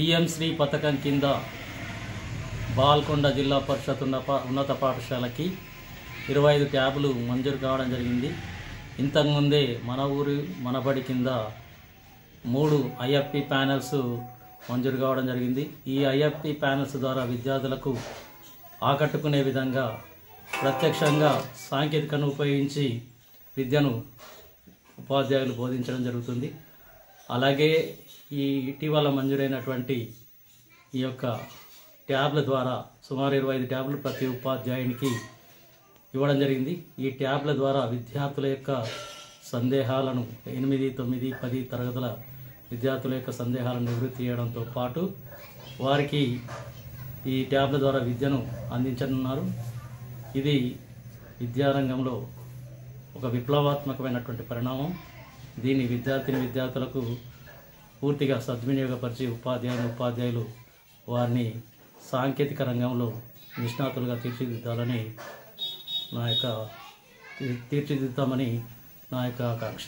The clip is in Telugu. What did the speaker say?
పిఎం శ్రీ పథకం కింద బాల్కొండ జిల్లా పరిషత్ ఉన్నత పాఠశాలకి 25 ట్యాబులు మంజూరు కావడం జరిగింది. ఇంతకుముందే మన ఊరు మనబడి కింద 3 ఐఎఫ్పి ప్యానెల్స్ మంజూరు కావడం జరిగింది. ఈ ఐఎఫ్పి ప్యానెల్స్ ద్వారా విద్యార్థులకు ఆకట్టుకునే విధంగా ప్రత్యక్షంగా సాంకేతికను ఉపయోగించి విద్యను ఉపాధ్యాయులు బోధించడం జరుగుతుంది. అలాగే ఈ ఇటీవల మంజూరైనటువంటి ఈ యొక్క ట్యాబ్ల ద్వారా సుమారు 25 ట్యాబ్లు ప్రతి ఉపాధ్యాయునికి ఇవ్వడం జరిగింది. ఈ ట్యాబ్ల ద్వారా విద్యార్థుల యొక్క సందేహాలను 8, 9, 10 తరగతుల విద్యార్థుల యొక్క సందేహాలను నివృత్తి చేయడంతో పాటు వారికి ఈ ట్యాబ్ల ద్వారా విద్యను అందించనున్నారు. ఇది విద్యారంగంలో ఒక విప్లవాత్మకమైనటువంటి పరిణామం. దీన్ని విద్యార్థులకు పూర్తిగా సద్వినియోగపరిచి ఉపాధ్యాయులు వారిని సాంకేతిక రంగంలో నిష్ణాతులుగా తీర్చిదిద్దామని నా యొక్క ఆకాంక్ష.